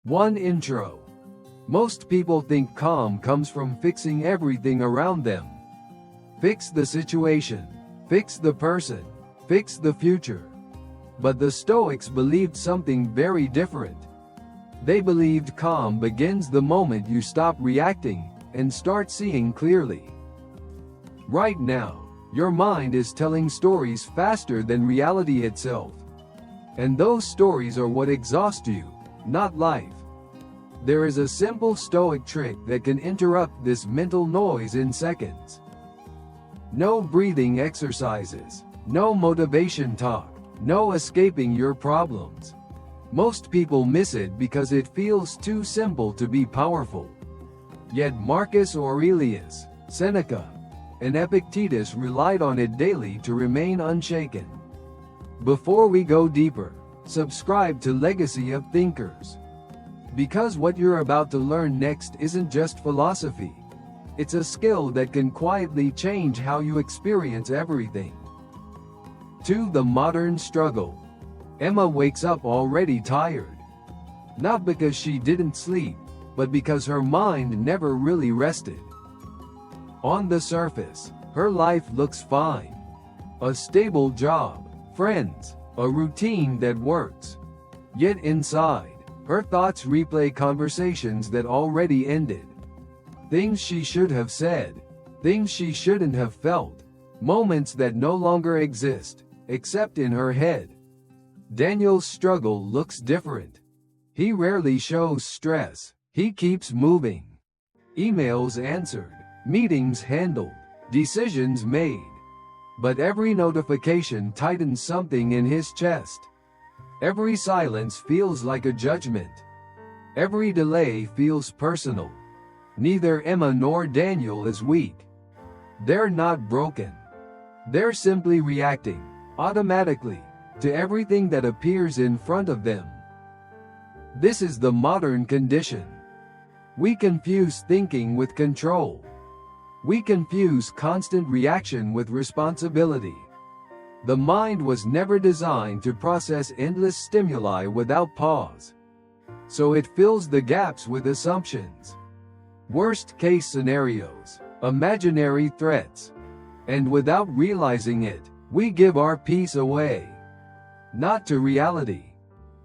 1. Intro. Most people think calm comes from fixing everything around them. Fix the situation, fix the person, fix the future. But the Stoics believed something very different. They believed calm begins the moment you stop reacting and start seeing clearly. Right now, your mind is telling stories faster than reality itself. And those stories are what exhaust you, not life. There is a simple Stoic trick that can interrupt this mental noise in seconds. No breathing exercises, no motivation talk, no escaping your problems. Most people miss it because it feels too simple to be powerful. Yet Marcus Aurelius, Seneca, and Epictetus relied on it daily to remain unshaken. Before we go deeper, subscribe to Legacy of Thinkers. Because what you're about to learn next isn't just philosophy. It's a skill that can quietly change how you experience everything. 2. The modern struggle. Emma wakes up already tired. Not because she didn't sleep, but because her mind never really rested. On the surface, her life looks fine. A stable job, friends, a routine that works. Yet inside, her thoughts replay conversations that already ended. Things she should have said, things she shouldn't have felt, moments that no longer exist, except in her head. Daniel's struggle looks different. He rarely shows stress, he keeps moving. Emails answered, meetings handled, decisions made. But every notification tightens something in his chest. Every silence feels like a judgment. Every delay feels personal. Neither Emma nor Daniel is weak. They're not broken. They're simply reacting, automatically, to everything that appears in front of them. This is the modern condition. We confuse thinking with control. We confuse constant reaction with responsibility. The mind was never designed to process endless stimuli without pause. So it fills the gaps with assumptions, worst-case scenarios, imaginary threats. And without realizing it, we give our peace away. Not to reality,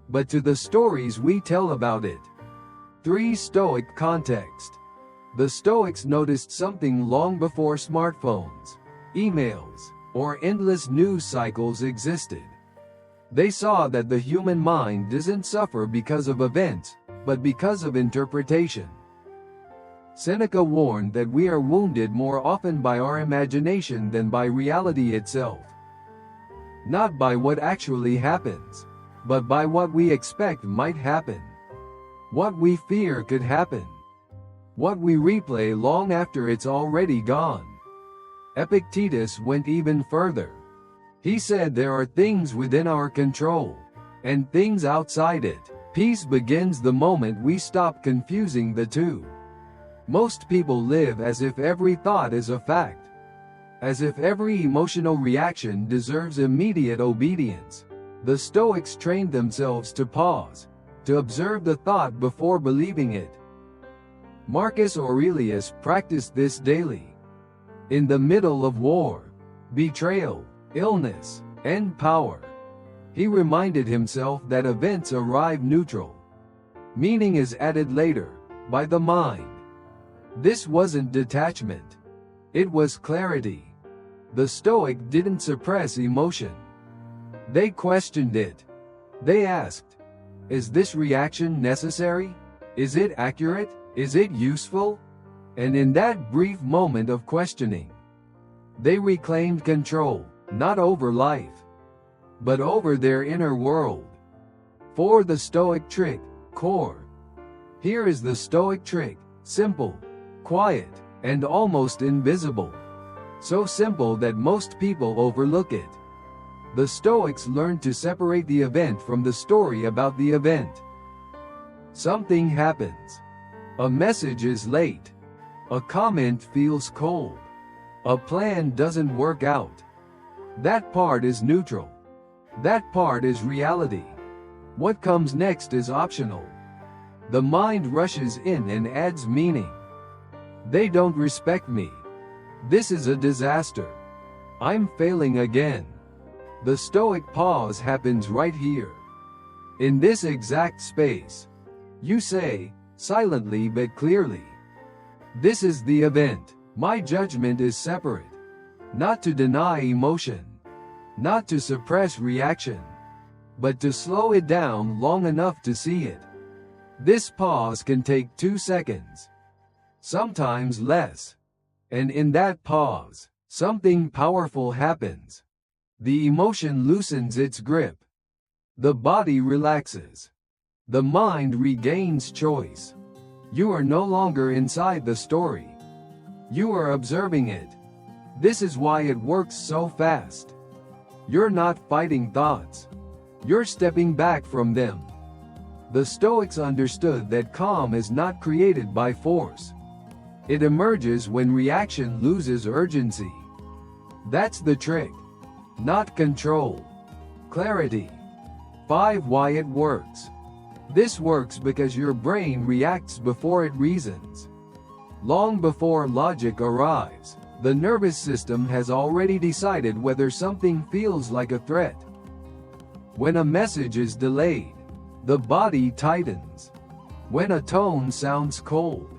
but to the stories we tell about it. 3. Stoic context. The Stoics noticed something long before smartphones, emails, or endless news cycles existed. They saw that the human mind doesn't suffer because of events, but because of interpretation. Seneca warned that we are wounded more often by our imagination than by reality itself. Not by what actually happens, but by what we expect might happen. What we fear could happen. What we replay long after it's already gone. Epictetus went even further. He said there are things within our control, and things outside it. Peace begins the moment we stop confusing the two. Most people live as if every thought is a fact. As if every emotional reaction deserves immediate obedience. The Stoics trained themselves to pause, to observe the thought before believing it. Marcus Aurelius practiced this daily. In the middle of war, betrayal, illness, and power, he reminded himself that events arrive neutral. Meaning is added later, by the mind. This wasn't detachment. It was clarity. The Stoic didn't suppress emotion. They questioned it. They asked, is this reaction necessary? Is it accurate? Is it useful? And in that brief moment of questioning, they reclaimed control, not over life, but over their inner world. 4. The Stoic Trick, core. Here is the Stoic trick, simple, quiet, and almost invisible. So simple that most people overlook it. The Stoics learned to separate the event from the story about the event. Something happens. A message is late. A comment feels cold. A plan doesn't work out. That part is neutral. That part is reality. What comes next is optional. The mind rushes in and adds meaning. They don't respect me. This is a disaster. I'm failing again. The Stoic pause happens right here. In this exact space. You say, silently but clearly, this is the event. My judgment is separate. Not to deny emotion. Not to suppress reaction. But to slow it down long enough to see it. This pause can take 2 seconds. Sometimes less. And in that pause, something powerful happens. The emotion loosens its grip. The body relaxes. The mind regains choice. You are no longer inside the story. You are observing it. This is why it works so fast. You're not fighting thoughts. You're stepping back from them. The Stoics understood that calm is not created by force. It emerges when reaction loses urgency. That's the trick. Not control. Clarity. 5. Why it works. This works because your brain reacts before it reasons. Long before logic arrives, the nervous system has already decided whether something feels like a threat. When a message is delayed, the body tightens. When a tone sounds cold,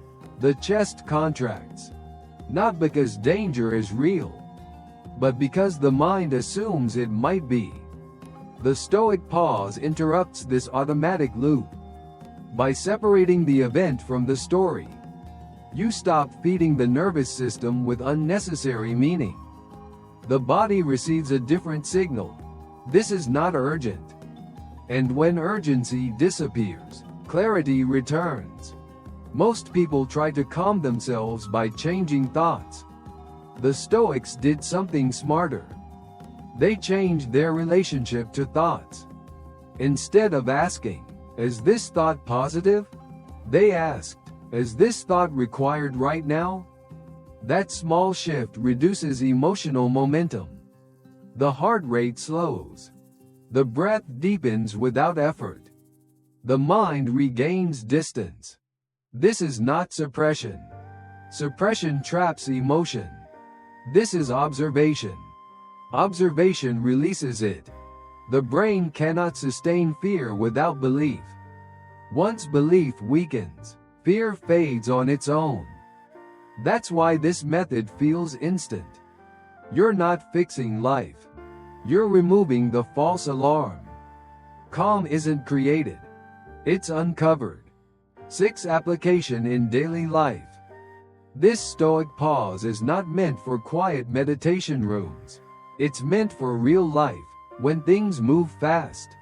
the chest contracts. Not because danger is real, but because the mind assumes it might be. The Stoic pause interrupts this automatic loop. By separating the event from the story, you stop feeding the nervous system with unnecessary meaning. The body receives a different signal. This is not urgent. And when urgency disappears, clarity returns. Most people try to calm themselves by changing thoughts. The Stoics did something smarter. They changed their relationship to thoughts. Instead of asking, is this thought positive? They asked, is this thought required right now? That small shift reduces emotional momentum. The heart rate slows. The breath deepens without effort. The mind regains distance. This is not suppression. Suppression traps emotion. This is observation. Observation releases it. The brain cannot sustain fear without belief. Once belief weakens, fear fades on its own. That's why this method feels instant. You're not fixing life. You're removing the false alarm. Calm isn't created. It's uncovered. 6. Application in daily life. This Stoic pause is not meant for quiet meditation rooms. It's meant for real life, when things move fast.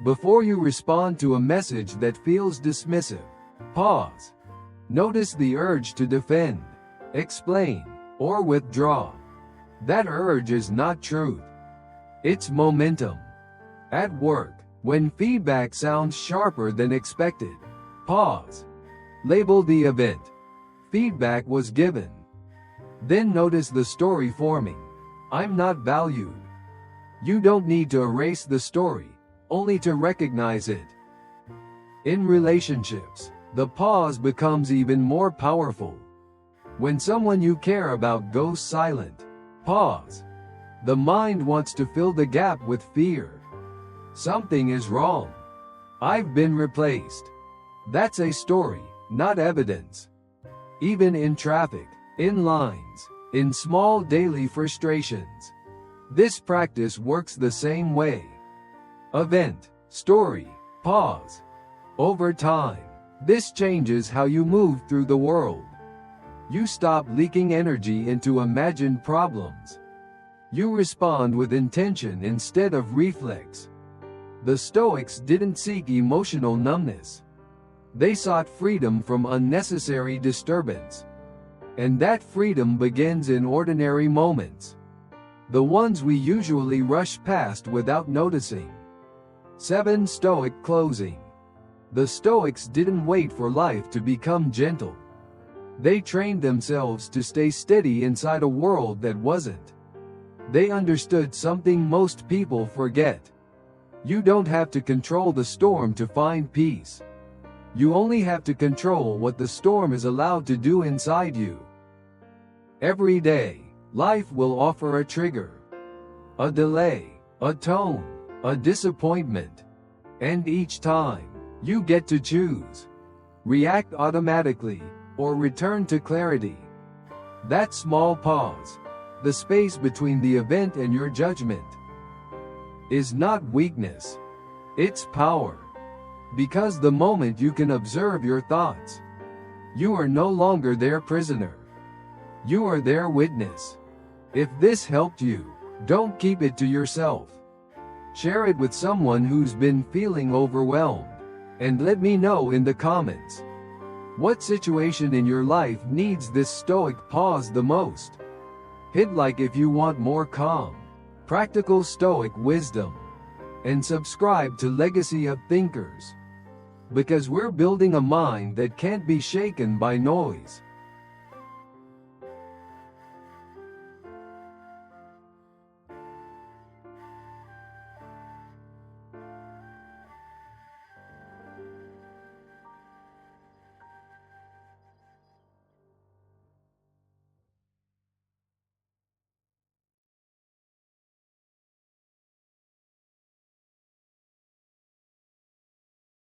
Before you respond to a message that feels dismissive, pause. Notice the urge to defend, explain, or withdraw. That urge is not truth. It's momentum. At work, when feedback sounds sharper than expected, pause. Label the event. Feedback was given. Then notice the story forming. I'm not valued. You don't need to erase the story, only to recognize it. In relationships, the pause becomes even more powerful. When someone you care about goes silent, pause. The mind wants to fill the gap with fear. Something is wrong. I've been replaced. That's a story, not evidence. Even in traffic, in lines, in small daily frustrations. This practice works the same way. Event, story, pause. Over time, this changes how you move through the world. You stop leaking energy into imagined problems. You respond with intention instead of reflex. The Stoics didn't seek emotional numbness. They sought freedom from unnecessary disturbance. And that freedom begins in ordinary moments. The ones we usually rush past without noticing. 7. Stoic closing. The Stoics didn't wait for life to become gentle. They trained themselves to stay steady inside a world that wasn't. They understood something most people forget. You don't have to control the storm to find peace. You only have to control what the storm is allowed to do inside you. Every day, life will offer a trigger, a delay, a tone, a disappointment. And each time, you get to choose. React automatically, or return to clarity. That small pause, the space between the event and your judgment, is not weakness. It's power. Because the moment you can observe your thoughts, you are no longer their prisoner. You are their witness. If this helped you, don't keep it to yourself. Share it with someone who's been feeling overwhelmed. And let me know in the comments, what situation in your life needs this stoic pause the most? Hit like if you want more calm, practical stoic wisdom. And subscribe to Legacy of Thinkers. Because we're building a mind that can't be shaken by noise.